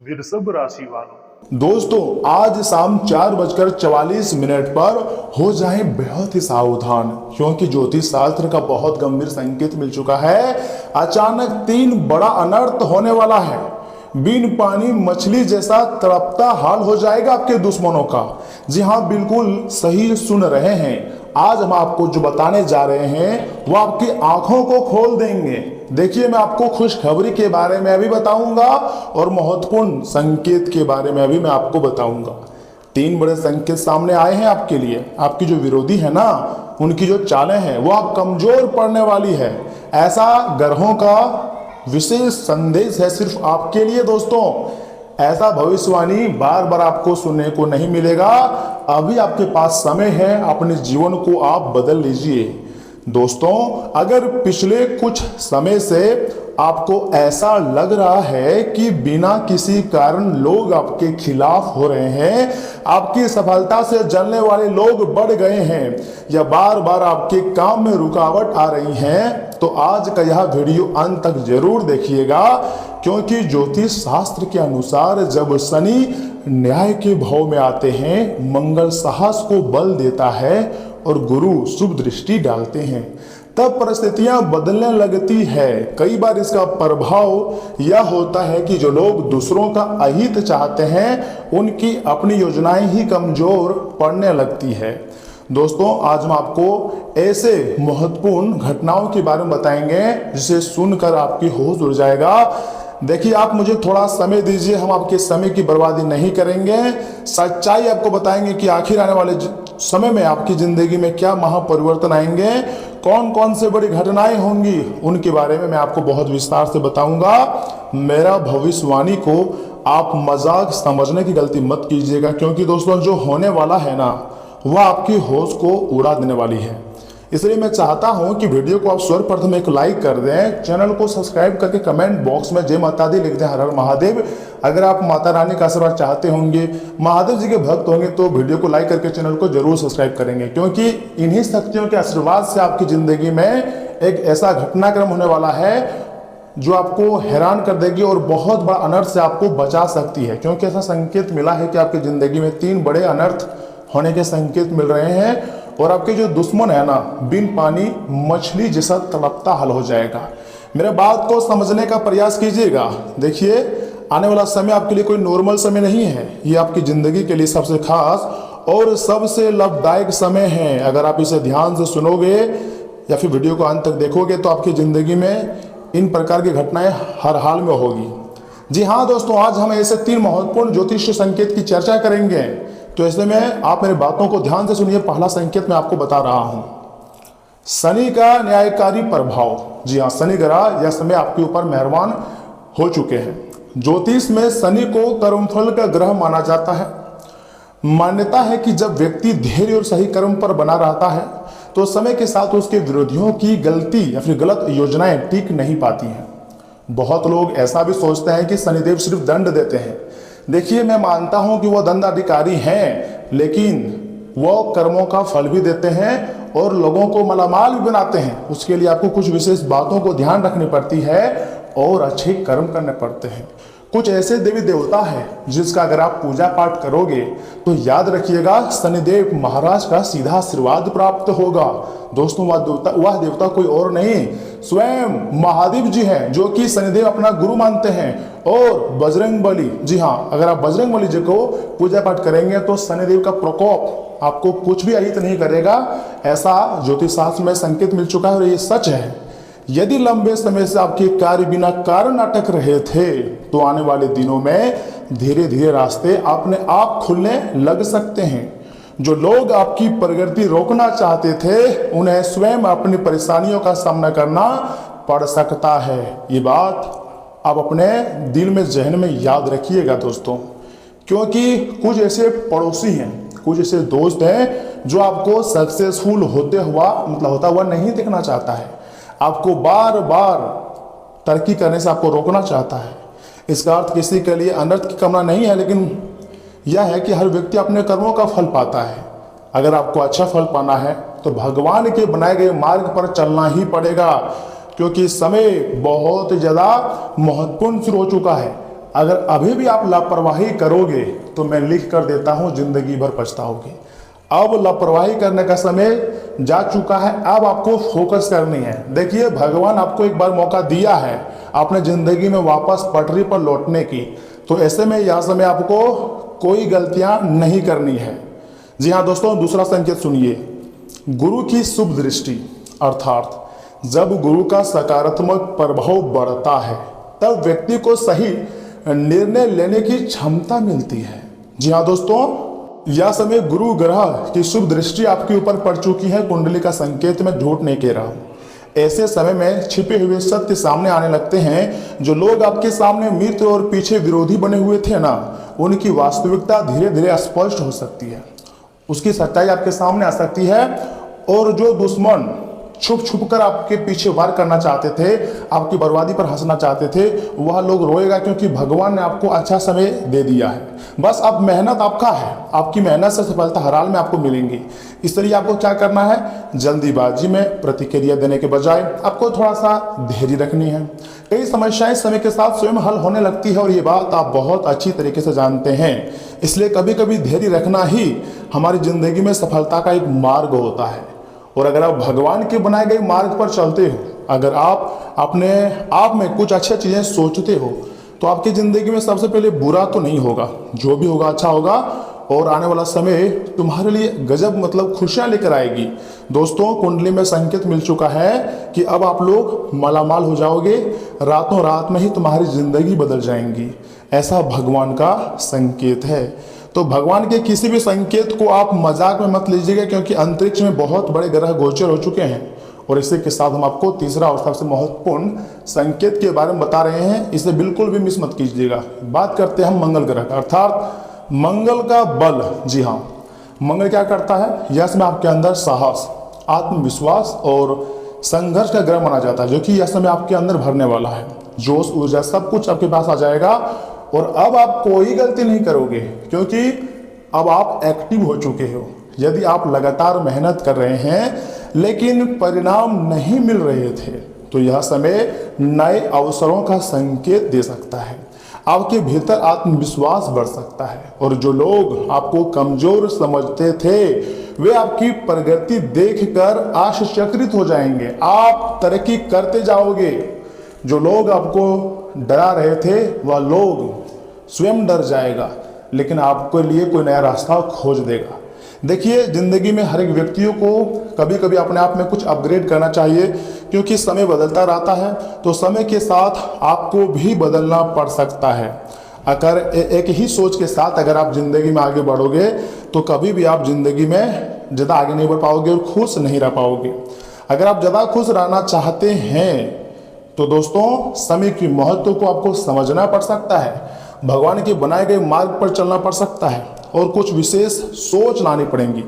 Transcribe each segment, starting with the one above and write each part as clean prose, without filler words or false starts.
वृषभ राशि वालों। दोस्तों आज शाम 4:44 पर हो जाए बेहद ही सावधान, क्योंकि ज्योतिष शास्त्र का बहुत गंभीर संकेत मिल चुका है। अचानक 3 बड़ा अनर्थ होने वाला है। बिन पानी मछली जैसा तड़पता हाल हो जाएगा आपके दुश्मनों का। जी हाँ, बिल्कुल सही सुन रहे हैं। आज हम आपको जो बताने जा रहे हैं वो आपकी आंखों को खोल देंगे। देखिए, मैं आपको खुशखबरी के बारे में अभी बताऊंगा और महत्वपूर्ण संकेत के बारे में अभी मैं आपको बताऊंगा। 3 बड़े संकेत सामने आए हैं आपके लिए। आपकी जो विरोधी है ना, उनकी जो चालें हैं वो आप कमजोर पड़ने वाली है। ऐसा ग्रहों का विशेष संदेश है सिर्फ आपके लिए दोस्तों। ऐसा भविष्यवाणी बार बार आपको सुनने को नहीं मिलेगा। अभी आपके पास समय है, अपने जीवन को आप बदल लीजिए। दोस्तों, अगर पिछले कुछ समय से आपको ऐसा लग रहा है कि बिना किसी कारण लोग आपके खिलाफ हो रहे हैं, आपकी सफलता से जलने वाले लोग बढ़ गए हैं, या बार बार आपके काम में रुकावट आ रही है, तो आज का यह वीडियो अंत तक जरूर देखिएगा। क्योंकि ज्योतिष शास्त्र के अनुसार जब शनि न्याय के भाव में आते हैं, मंगल साहस को बल देता है और गुरु शुभ दृष्टि डालते हैं, तब परिस्थितियां बदलने लगती है। कई बार इसका प्रभाव यह होता है कि जो लोग दूसरों का अहित चाहते हैं, उनकी अपनी योजनाएं ही कमजोर पड़ने लगती है। दोस्तों, आज हम आपको ऐसे महत्वपूर्ण घटनाओं के बारे में बताएंगे जिसे सुनकर आपकी होश उड़ जाएगा। देखिए, आप मुझे थोड़ा समय दीजिए, हम आपके समय की बर्बादी नहीं करेंगे। सच्चाई आपको बताएंगे कि आखिर आने वाले समय में आपकी जिंदगी में क्या महापरिवर्तन आएंगे, कौन कौन से बड़ी घटनाएं होंगी, उनके बारे में मैं आपको बहुत विस्तार से बताऊंगा। मेरा भविष्यवाणी को आप मजाक समझने की गलती मत कीजिएगा, क्योंकि दोस्तों जो होने वाला है ना, वह आपकी होश को उड़ा देने वाली है। इसलिए मैं चाहता हूं कि वीडियो को आप सर्वप्रथम एक लाइक कर दें, चैनल को सब्सक्राइब करके कमेंट बॉक्स में जय माता दी लिख दें, हर हर महादेव। अगर आप माता रानी का आशीर्वाद चाहते होंगे, महादेव जी के भक्त होंगे, तो वीडियो को लाइक करके चैनल को जरूर सब्सक्राइब करेंगे, क्योंकि इन्हीं शक्तियों के आशीर्वाद से आपकी जिंदगी में एक ऐसा घटनाक्रम होने वाला है जो आपको हैरान कर देगी और बहुत बड़ा अनर्थ से आपको बचा सकती है। क्योंकि ऐसा संकेत मिला है कि आपकी जिंदगी में 3 बड़े अनर्थ होने के संकेत मिल रहे हैं, और आपके जो दुश्मन है ना, बिन पानी मछली जैसा तड़पता हाल हो जाएगा। मेरे बात को समझने का प्रयास कीजिएगा। देखिए, आने वाला समय आपके लिए कोई नॉर्मल समय नहीं है, ये आपकी जिंदगी के लिए सबसे खास और सबसे लाभदायक समय है। अगर आप इसे ध्यान से सुनोगे या फिर वीडियो को अंत तक देखोगे, तो आपकी जिंदगी में इन प्रकार की घटनाएं हर हाल में होगी। जी हाँ दोस्तों, आज हम ऐसे 3 महत्वपूर्ण ज्योतिष संकेत की चर्चा करेंगे। तो ऐसे में आप मेरी बातों को ध्यान से सुनिए। पहला संकेत मैं आपको बता रहा हूं, शनि का न्यायकारी प्रभाव। जी हाँ, शनि ग्रह यह समय आपके ऊपर मेहरबान हो चुके हैं। ज्योतिष में शनि को कर्मफल का ग्रह माना जाता है। मान्यता है कि जब व्यक्ति धैर्य और सही कर्म पर बना रहता है, तो समय के साथ उसके विरोधियों की गलती या फिर गलत योजनाएं टिक नहीं पाती हैं। बहुत लोग ऐसा भी सोचते हैं कि शनिदेव सिर्फ दंड देते हैं। देखिए, मैं मानता हूं कि वो दंडाधिकारी हैं, लेकिन वो कर्मों का फल भी देते हैं और लोगों को मालामाल भी बनाते हैं। उसके लिए आपको कुछ विशेष बातों को ध्यान रखनी पड़ती है और अच्छे कर्म करने पड़ते हैं। कुछ ऐसे देवी देवता हैं जिसका अगर आप पूजा पाठ करोगे तो याद रखिएगा, शनिदेव महाराज का सीधा आशीर्वाद प्राप्त होगा। दोस्तों, वह देवता कोई और नहीं, स्वयं महादेव जी हैं, जो कि शनिदेव अपना गुरु मानते हैं। और बजरंगबली, जी हाँ, अगर आप बजरंगबली जी को पूजा पाठ करेंगे तो शनिदेव का प्रकोप आपको कुछ भी अहित नहीं करेगा। ऐसा ज्योतिष शास्त्र में संकेत मिल चुका है और ये सच है। यदि लंबे समय से आपके कार्य बिना कारण अटक रहे थे, तो आने वाले दिनों में धीरे धीरे रास्ते अपने आप खुलने लग सकते हैं। जो लोग आपकी प्रगति रोकना चाहते थे, उन्हें स्वयं अपनी परेशानियों का सामना करना पड़ सकता है। ये बात आप अपने दिल में, जहन में याद रखिएगा दोस्तों, क्योंकि कुछ ऐसे पड़ोसी हैं, कुछ ऐसे दोस्त हैं जो आपको सक्सेसफुल होता हुआ नहीं देखना चाहता है। आपको बार बार तरक्की करने से आपको रोकना चाहता है। इसका अर्थ किसी के लिए अनर्थ की कामना नहीं है, लेकिन यह है कि हर व्यक्ति अपने कर्मों का फल पाता है। अगर आपको अच्छा फल पाना है तो भगवान के बनाए गए मार्ग पर चलना ही पड़ेगा, क्योंकि समय बहुत ज़्यादा महत्वपूर्ण शुरू हो चुका है। अगर अभी भी आप लापरवाही करोगे तो मैं लिख कर देता हूं जिंदगी भर पछताओगे। अब लापरवाही करने का समय जा चुका है, अब आपको फोकस करनी है। देखिए भगवान आपको एक बार मौका दिया है अपने जिंदगी में वापस पटरी पर लौटने की, तो ऐसे में यह समय आपको कोई गलतियां नहीं करनी है। जी हाँ दोस्तों, दूसरा संकेत सुनिए, गुरु की शुभ दृष्टि, अर्थात जब गुरु का सकारात्मक प्रभाव बढ़ता है तब व्यक्ति को सही निर्णय लेने की क्षमता मिलती है। जी हाँ दोस्तों, यह समय गुरु ग्रह की शुभ दृष्टि आपके ऊपर पड़ चुकी है, कुंडली का संकेत मैं झूठ नहीं कह रहा हूं। ऐसे समय में छिपे हुए सत्य सामने आने लगते हैं। जो लोग आपके सामने मित्र और पीछे विरोधी बने हुए थे ना, उनकी वास्तविकता धीरे धीरे स्पष्ट हो सकती है, उसकी सच्चाई आपके सामने आ सकती है। और जो दुश्मन छुप छुप कर आपके पीछे वार करना चाहते थे, आपकी बर्बादी पर हंसना चाहते थे, वह लोग रोएगा, क्योंकि भगवान ने आपको अच्छा समय दे दिया है। बस अब मेहनत आपका है, आपकी मेहनत से सफलता हर हाल में आपको मिलेंगी। इसलिए आपको क्या करना है, जल्दीबाजी में प्रतिक्रिया देने के बजाय आपको थोड़ा सा धैर्य रखनी है। कई समस्याएं समय के साथ स्वयं हल होने लगती है और ये बात आप बहुत अच्छी तरीके से जानते हैं। इसलिए कभी कभी धैर्य रखना ही हमारी जिंदगी में सफलता का एक मार्ग होता है। और अगर आप भगवान के बनाए गए मार्ग पर चलते हो, अगर आप अपने आप में कुछ अच्छी चीजें सोचते हो, तो आपकी जिंदगी में सबसे पहले बुरा तो नहीं होगा, जो भी होगा अच्छा होगा। और आने वाला समय तुम्हारे लिए गजब मतलब खुशियां लेकर आएगी। दोस्तों, कुंडली में संकेत मिल चुका है कि अब आप लोग मालामाल हो जाओगे, रातों रात में ही तुम्हारी जिंदगी बदल जाएंगी। ऐसा भगवान का संकेत है। तो भगवान के किसी भी संकेत को आप मजाक में मत लीजिएगा, क्योंकि अंतरिक्ष में बहुत बड़े ग्रह गोचर हो चुके हैं। और इसी के साथ हम आपको तीसरा और सबसे महत्वपूर्ण संकेत के बारे में बता रहे हैं, इसे बिल्कुल भी मिस मत कीजिएगा। बात करते हैं हम मंगल ग्रह का, अर्थात मंगल का बल। जी हाँ, मंगल क्या करता है, यह समय आपके अंदर साहस, आत्मविश्वास और संघर्ष का ग्रह माना जाता है, जो कि यह समय आपके अंदर भरने वाला है। जोश, ऊर्जा सब कुछ आपके पास आ जाएगा और अब आप कोई गलती नहीं करोगे, क्योंकि अब आप एक्टिव हो चुके हो। यदि आप लगातार मेहनत कर रहे हैं लेकिन परिणाम नहीं मिल रहे थे, तो यह समय नए अवसरों का संकेत दे सकता है। आपके भीतर आत्मविश्वास बढ़ सकता है और जो लोग आपको कमजोर समझते थे, वे आपकी प्रगति देखकर आश्चर्यचकित हो जाएंगे। आप तरक्की करते जाओगे। जो लोग आपको डरा रहे थे, वह लोग स्वयं डर जाएगा, लेकिन आपके लिए कोई नया रास्ता खोज देगा। देखिए, जिंदगी में हर एक व्यक्तियों को कभी कभी अपने आप में कुछ अपग्रेड करना चाहिए, क्योंकि समय बदलता रहता है, तो समय के साथ आपको भी बदलना पड़ सकता है। अगर एक ही सोच के साथ अगर आप जिंदगी में आगे बढ़ोगे, तो कभी भी आप जिंदगी में ज़्यादा आगे नहीं बढ़ पाओगे और खुश नहीं रह पाओगे। अगर आप ज़्यादा खुश रहना चाहते हैं, तो दोस्तों समय की महत्व को आपको समझना पड़ सकता है, भगवान के बनाए गए मार्ग पर चलना पड़ सकता है और कुछ विशेष सोच लानी पड़ेंगी।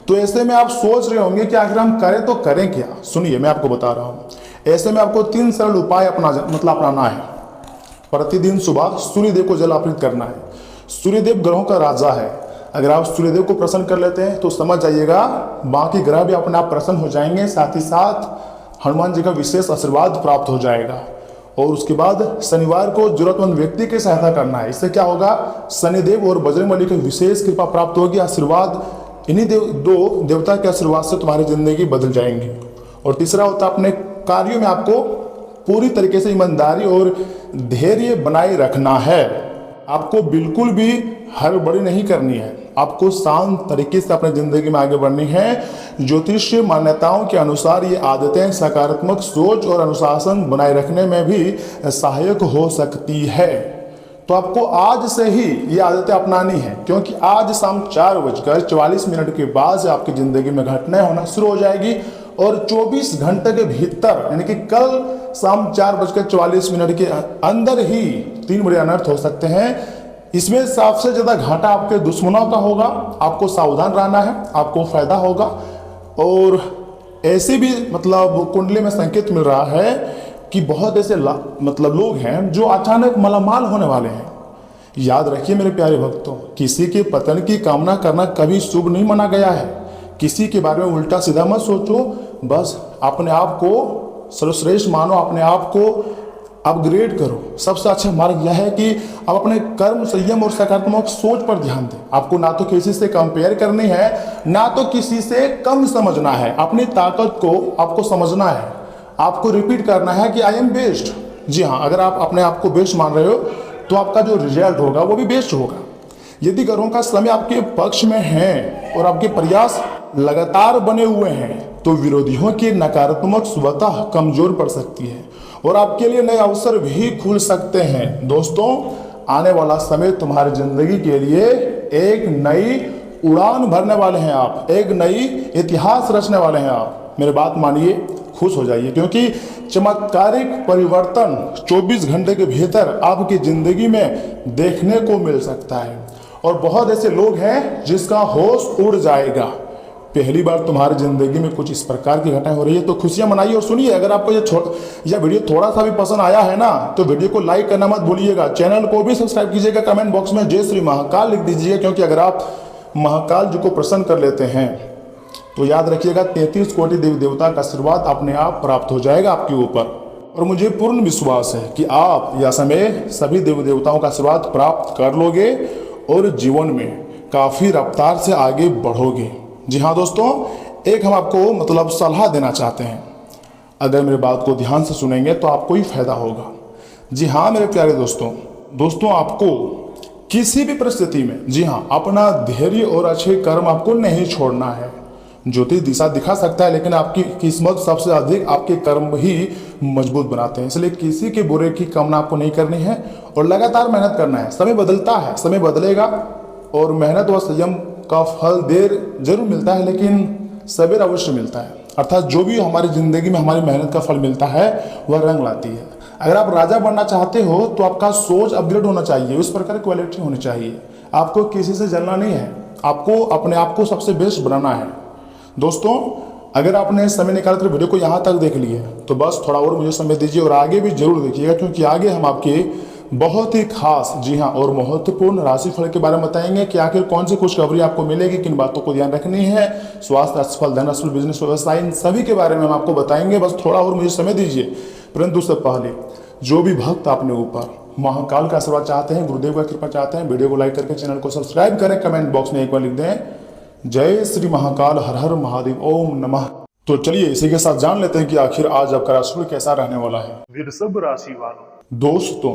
तो ऐसे में आप सोच रहे होंगे कि आखिर हम करें तो करें क्या। सुनिए, मैं आपको बता रहा हूं। ऐसे में आपको 3 सरल उपाय अपनाना है। प्रतिदिन सुबह सूर्यदेव को जल अर्पित करना है। सूर्यदेव ग्रहों का राजा है। अगर आप सूर्यदेव को प्रसन्न कर लेते हैं तो समझ जाइएगा बाकी ग्रह भी अपने आप प्रसन्न हो जाएंगे, साथ ही साथ हनुमान जी का विशेष आशीर्वाद प्राप्त हो जाएगा। और उसके बाद शनिवार को जरूरतमंद व्यक्ति की सहायता करना है। इससे क्या होगा, शनिदेव और बजरंगबली की विशेष कृपा प्राप्त होगी। आशीर्वाद इन्हीं दो देवता के आशीर्वाद से तुम्हारी जिंदगी बदल जाएंगी। और तीसरा होता है, अपने कार्यों में आपको पूरी तरीके से ईमानदारी और धैर्य बनाए रखना है। आपको बिल्कुल भी हड़बड़ी नहीं करनी है, आपको शांत तरीके से अपनी जिंदगी में आगे बढ़नी है। ज्योतिषीय मान्यताओं के अनुसार ये आदतें सकारात्मक सोच और अनुशासन बनाए रखने में भी सहायक हो सकती है। तो आपको आज से ही ये आदतें अपनानी है, क्योंकि आज शाम 4:44 के बाद से आपकी जिंदगी में घटनाएं होना शुरू हो जाएगी और 24 घंटे के भीतर, यानी कि कल शाम 4:44 के अंदर ही 3 बड़े अनर्थ हो सकते हैं। इसमें सबसे ज्यादा घाटा आपके दुश्मनों का होगा। आपको सावधान रहना है, आपको फायदा होगा। और ऐसे भी मतलब कुंडली में संकेत मिल रहा है कि बहुत ऐसे मतलब लोग हैं जो अचानक मालामाल होने वाले हैं। याद रखिए मेरे प्यारे भक्तों, किसी के पतन की कामना करना कभी शुभ नहीं माना गया है। किसी के बारे में उल्टा सीधा मत सोचो, बस अपने आप को सर्वश्रेष्ठ मानो, अपने आप को अपग्रेड करो। सबसे अच्छा मार्ग यह है कि आप अपने कर्म, संयम और सकारात्मक सोच पर ध्यान दें। आपको ना तो किसी से कंपेयर करनी है, ना तो किसी से कम समझना है। अपनी ताकत को आपको समझना है, आपको रिपीट करना है कि आई एम बेस्ट। जी हाँ, अगर आप अपने आप को बेस्ट मान रहे हो तो आपका जो रिजल्ट होगा वो भी बेस्ट होगा। यदि ग्रहों का समय आपके पक्ष में है और आपके प्रयास लगातार बने हुए हैं तो विरोधियों की नकारात्मक स्वतः कमजोर पड़ सकती है और आपके लिए नए अवसर भी खुल सकते हैं। दोस्तों, आने वाला समय तुम्हारी जिंदगी के लिए एक नई उड़ान भरने वाले हैं आप, एक नई इतिहास रचने वाले हैं आप। मेरी बात मानिए, खुश हो जाइए, क्योंकि चमत्कारिक परिवर्तन 24 घंटे के भीतर आपकी जिंदगी में देखने को मिल सकता है। और बहुत ऐसे लोग हैं जिसका होश उड़ जाएगा। पहली बार तुम्हारी जिंदगी में कुछ इस प्रकार की घटना हो रही है तो खुशियां मनाइए। और सुनिए, अगर आपको यह वीडियो थोड़ा सा भी पसंद आया है ना तो वीडियो को लाइक करना मत भूलिएगा। चैनल को भी सब्सक्राइब कीजिएगा। कमेंट बॉक्स में जय श्री महाकाल लिख दीजिएगा, क्योंकि अगर आप महाकाल जी को प्रसन्न कर लेते हैं तो याद रखिएगा 33 कोटि देवी देवता का आशीर्वाद अपने आप प्राप्त हो जाएगा आपके ऊपर। और मुझे पूर्ण विश्वास है कि आप यह समय सभी देवी देवताओं का आशीर्वाद प्राप्त कर लोगे और जीवन में काफ़ी रफ्तार से आगे बढ़ोगे। जी हाँ दोस्तों, एक हम आपको सलाह देना चाहते हैं। अगर मेरे बात को ध्यान से सुनेंगे तो आपको ही फायदा होगा। जी हाँ मेरे प्यारे दोस्तों, आपको किसी भी परिस्थिति में, जी हाँ, अपना धैर्य और अच्छे कर्म आपको नहीं छोड़ना है। ज्योतिष दिशा दिखा सकता है, लेकिन आपकी किस्मत सबसे अधिक आपके कर्म ही मजबूत बनाते हैं। इसलिए किसी के बुरे की कामना आपको नहीं करनी है और लगातार मेहनत करना है। समय बदलता है, समय बदलेगा और मेहनत व संयम का फल देर जरूर मिलता है, लेकिन सवेर अवश्य मिलता है। अर्थात जो भी हमारी जिंदगी में हमारी मेहनत का फल मिलता है वह रंग लाती है। अगर आप राजा बनना चाहते हो तो आपका सोच अपग्रेड होना चाहिए, उस प्रकार की क्वालिटी होनी चाहिए। आपको किसी से जलना नहीं है, आपको अपने आप को सबसे बेस्ट बनाना है। दोस्तों, अगर आपने समय निकालकर वीडियो को यहाँ तक देख लिया तो बस थोड़ा और मुझे समय दीजिए और आगे भी जरूर देखिएगा, क्योंकि आगे हम आपके बहुत ही खास, जी हाँ, और महत्वपूर्ण राशिफल के बारे में बताएंगे कि आखिर कौन सी खुशखबरी आपको मिलेगी, किन बातों को ध्यान रखनी है। स्वास्थ्य, राशिफल, धन, राशिफल, बिजनेस, व्यवसाय, इन सभी के बारे में हम आपको बताएंगे। बस थोड़ा और मुझे समय दीजिए। परंतु उससे पहले जो भी भक्त अपने ऊपर महाकाल का आशीर्वाद चाहते हैं, गुरुदेव का कृपा चाहते हैं, वीडियो को लाइक करके चैनल को सब्सक्राइब करें। कमेंट बॉक्स में एक बार लिख दें जय श्री महाकाल, हर हर महादेव, ओम नमः। तो चलिए इसी के साथ जान लेते हैं कि आखिर आज आपका राशिफल कैसा रहने वाला है। वृषभ राशि वालों, दोस्तों,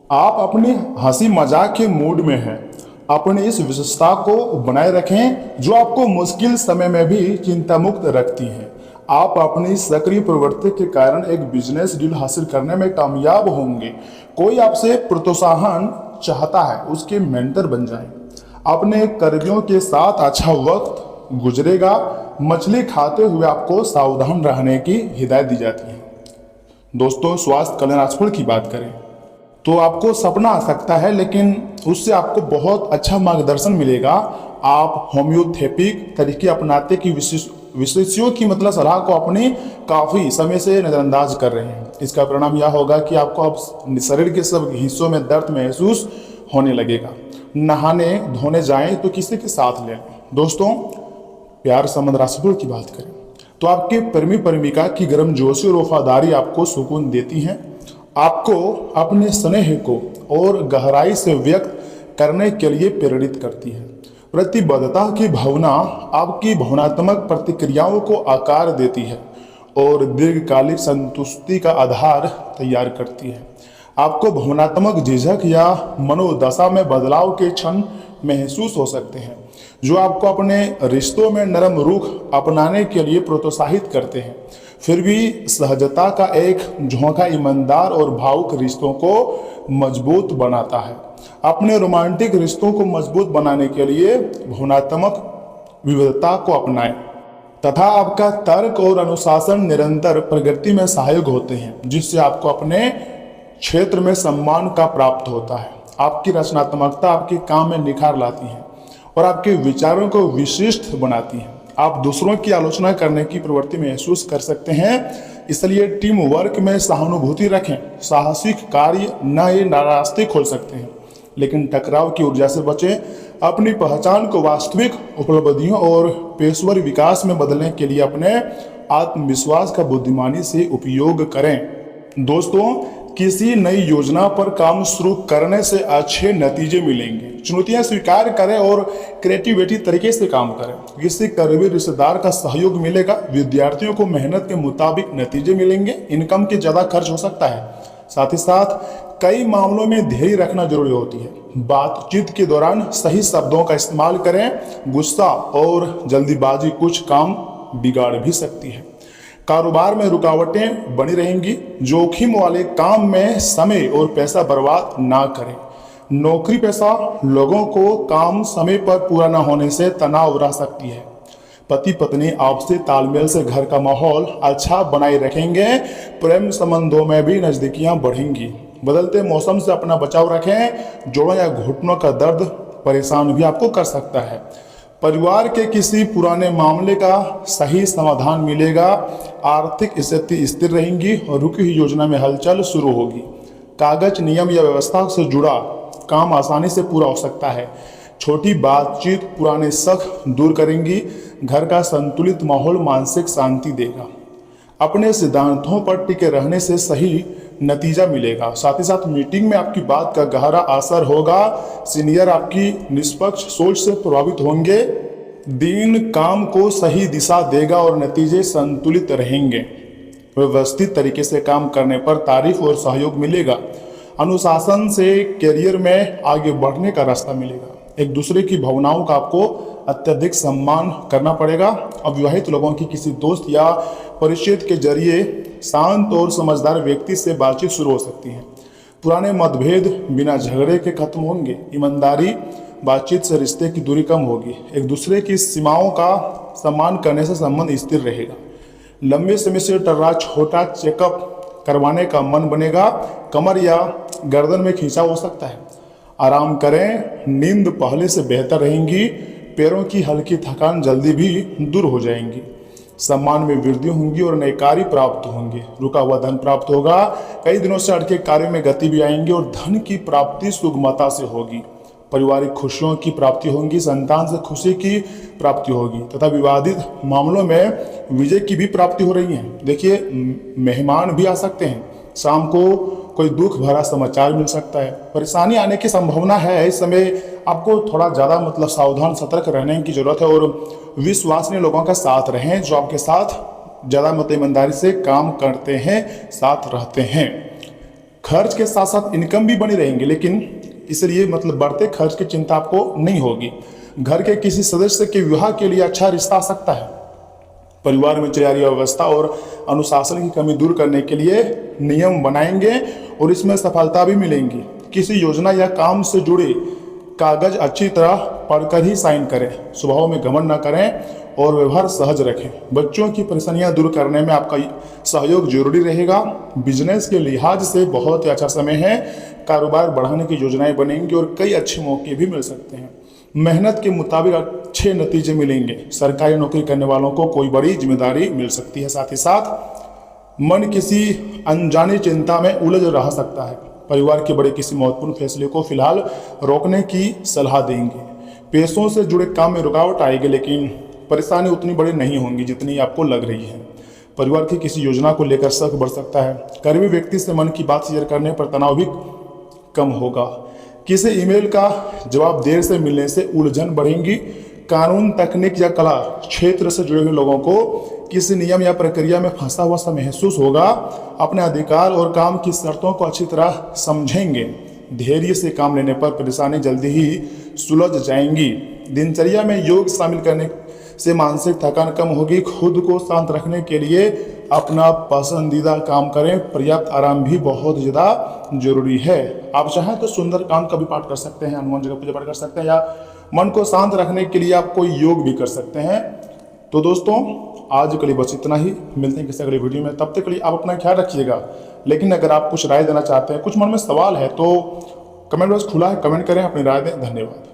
आप अपनी हंसी मजाक के मूड में हैं। अपनी इस विशेषता को बनाए रखें जो आपको मुश्किल समय में भी चिंता मुक्त रखती है। आप अपनी सक्रिय प्रवृत्ति के कारण एक बिजनेस डील हासिल करने में कामयाब होंगे। कोई आपसे प्रोत्साहन चाहता है, उसके मेंटर बन जाएं। अपने कर्मियों के साथ अच्छा वक्त गुजरेगा। मछली खाते हुए आपको सावधान रहने की हिदायत दी जाती है। दोस्तों, स्वास्थ्य कल्याण राशिफल की बात करें तो आपको सपना आ सकता है, लेकिन उससे आपको बहुत अच्छा मार्गदर्शन मिलेगा। आप होम्योपैथिक तरीके अपनाते कि विशेषज्ञों की सलाह को अपनी काफ़ी समय से नज़रअंदाज कर रहे हैं। इसका परिणाम यह होगा कि आपको अब शरीर के सब हिस्सों में दर्द महसूस होने लगेगा। नहाने धोने जाएं तो किसी के साथ ले लें। दोस्तों, प्यार संबंध राशिफल की बात करें तो आपके प्रेमी प्रेमिका की गर्मजोशी और वफादारी आपको सुकून देती हैं। आपको अपने स्नेह को और गहराई से व्यक्त करने के लिए प्रेरित करती है। प्रतिबद्धता की भावना आपकी भावनात्मक प्रतिक्रियाओं को आकार देती है और दीर्घकालिक संतुष्टि का आधार तैयार करती है। आपको भावनात्मक झिझक या मनोदशा में बदलाव के क्षण महसूस हो सकते हैं, जो आपको अपने रिश्तों में नरम रुख अपनाने के लिए प्रोत्साहित करते हैं। फिर भी सहजता का एक झोंका ईमानदार और भावुक रिश्तों को मजबूत बनाता है। अपने रोमांटिक रिश्तों को मजबूत बनाने के लिए भावनात्मक विविधता को अपनाएं तथा आपका तर्क और अनुशासन निरंतर प्रगति में सहायक होते हैं, जिससे आपको अपने क्षेत्र में सम्मान का प्राप्त होता है। आपकी रचनात्मकता आपके काम में निखार लाती है और आपके विचारों को विशिष्ट बनाती है। आप दूसरों की आलोचना करने की प्रवृत्ति महसूस कर सकते हैं, इसलिए टीम वर्क में सहानुभूति रखें। साहसिक कार्य नए रास्ते खोल सकते हैं, लेकिन टकराव की ऊर्जा से बचें। अपनी पहचान को वास्तविक उपलब्धियों और पेशेवर विकास में बदलने के लिए अपने आत्मविश्वास का बुद्धिमानी से उपयोग करें। दोस्तों, किसी नई योजना पर काम शुरू करने से अच्छे नतीजे मिलेंगे। चुनौतियां स्वीकार करें और क्रिएटिविटी तरीके से काम करें। किसी करीबी रिश्तेदार का सहयोग मिलेगा। विद्यार्थियों को मेहनत के मुताबिक नतीजे मिलेंगे। इनकम के ज़्यादा खर्च हो सकता है। साथ ही साथ कई मामलों में धैर्य रखना जरूरी होती है। बातचीत के दौरान सही शब्दों का इस्तेमाल करें। गुस्सा और जल्दीबाजी कुछ काम बिगाड़ भी सकती है। कारोबार में रुकावटें बनी रहेंगी। जोखिम वाले काम में समय और पैसा बर्बाद ना करें। नौकरी पेशा लोगों को काम समय पर पूरा न होने से तनाव रह सकती है। पति पत्नी आपसी तालमेल से घर का माहौल अच्छा बनाए रखेंगे। प्रेम संबंधों में भी नजदीकियां बढ़ेंगी। बदलते मौसम से अपना बचाव रखें। जोड़ों या घुटनों का दर्द परेशान भी आपको कर सकता है। परिवार के किसी पुराने मामले का सही समाधान मिलेगा। आर्थिक स्थिति स्थिर रहेंगी और रुकी हुई योजना में हलचल शुरू होगी। कागज नियम या व्यवस्था से जुड़ा काम आसानी से पूरा हो सकता है। छोटी बातचीत पुराने शक दूर करेंगी। घर का संतुलित माहौल मानसिक शांति देगा। अपने सिद्धांतों पर टिके रहने से सही नतीजा मिलेगा। साथ ही साथ मीटिंग में आपकी बात का गहरा असर होगा। सीनियर आपकी निष्पक्ष सोच से प्रभावित होंगे। दिन काम को सही दिशा देगा और नतीजे संतुलित रहेंगे। व्यवस्थित तरीके से काम करने पर तारीफ और सहयोग मिलेगा। अनुशासन से करियर में आगे बढ़ने का रास्ता मिलेगा। एक दूसरे की भावनाओं का आपको अत्यधिक सम्मान करना पड़ेगा। अविवाहित लोगों की किसी दोस्त या परिचित के जरिए शांत और समझदार व्यक्ति से बातचीत शुरू हो सकती है। पुराने मतभेद बिना झगड़े के खत्म होंगे। ईमानदारी बातचीत से रिश्ते की दूरी कम होगी। एक दूसरे की सीमाओं का सम्मान करने से संबंध स्थिर रहेगा। लंबे समय से टल रहा छोटा चेकअप करवाने का मन बनेगा। कमर या गर्दन में खिंचाव हो सकता है। आराम करें। नींद पहले से बेहतर रहेंगी। पैरों की हल्की थकान जल्दी भी दूर हो जाएंगी। सम्मान में वृद्धि होंगी और नए कार्य प्राप्त होंगे। रुका हुआ धन प्राप्त होगा। कई दिनों से अटके कार्यों में गति भी आएंगे और धन की प्राप्ति सुगमता से होगी। पारिवारिक खुशियों की प्राप्ति होगी। संतान से खुशी की प्राप्ति होगी तथा विवादित मामलों में विजय की भी प्राप्ति हो रही है। देखिए, मेहमान भी आ सकते हैं। शाम को कोई दुख भरा समाचार मिल सकता है। परेशानी आने की संभावना है। इस समय आपको थोड़ा ज़्यादा सावधान सतर्क रहने की जरूरत है और विश्वसनीय लोगों का साथ रहें जो आपके साथ ज़्यादा ईमानदारी से काम करते हैं, साथ रहते हैं। खर्च के साथ साथ इनकम भी बनी रहेंगी, लेकिन इसलिए बढ़ते खर्च की चिंता आपको नहीं होगी। घर के किसी सदस्य के विवाह के लिए अच्छा रिश्ता आ सकता है। परिवार में तैयारी व्यवस्था और अनुशासन की कमी दूर करने के लिए नियम बनाएंगे और इसमें सफलता भी मिलेंगी। किसी योजना या काम से जुड़े कागज अच्छी तरह पढ़कर ही साइन करें। स्वभाव में घमंड न करें और व्यवहार सहज रखें। बच्चों की परेशानियां दूर करने में आपका सहयोग जरूरी रहेगा। बिजनेस के लिहाज से बहुत ही अच्छा समय है। कारोबार बढ़ाने की योजनाएं बनेंगी और कई अच्छे मौके भी मिल सकते हैं। मेहनत के मुताबिक अच्छे नतीजे मिलेंगे। सरकारी नौकरी करने वालों को कोई बड़ी जिम्मेदारी मिल सकती है। साथ ही साथ मन किसी अनजानी चिंता में उलझ रह सकता है। परिवार के बड़े किसी महत्वपूर्ण फैसले को फिलहाल रोकने की सलाह देंगे। पैसों से जुड़े काम में रुकावट आएगी, लेकिन परेशानी उतनी बड़ी नहीं होंगी जितनी आपको लग रही है। परिवार की किसी योजना को लेकर शक बढ़ सकता है। करीबी व्यक्ति से मन की बात शेयर करने पर तनाव भी कम होगा। किसी ईमेल का जवाब देर से मिलने से उलझन बढ़ेंगी। कानून, तकनीक या कला क्षेत्र से जुड़े हुए लोगों को किसी नियम या प्रक्रिया में फंसा हुआ सा महसूस होगा। अपने अधिकार और काम की शर्तों को अच्छी तरह समझेंगे। धैर्य से काम लेने पर परेशानी जल्दी ही सुलझ जाएंगी। दिनचर्या में योग शामिल करने से मानसिक थकान कम होगी। खुद को शांत रखने के लिए अपना पसंदीदा काम करें। पर्याप्त आराम भी बहुत ज़्यादा जरूरी है। आप चाहें तो सुंदरकांड का भी पाठ कर सकते हैं, हनुमान जी का पूजा पाठ कर सकते हैं, या मन को शांत रखने के लिए आप कोई योग भी कर सकते हैं। तो दोस्तों, आज के लिए बस इतना ही। मिलते हैं किसी अगले वीडियो में। तब तक के लिए आप अपना ख्याल रखिएगा। लेकिन अगर आप कुछ राय देना चाहते हैं, कुछ मन में सवाल है, तो कमेंट बॉक्स खुला है, कमेंट करें, अपनी राय दें। धन्यवाद।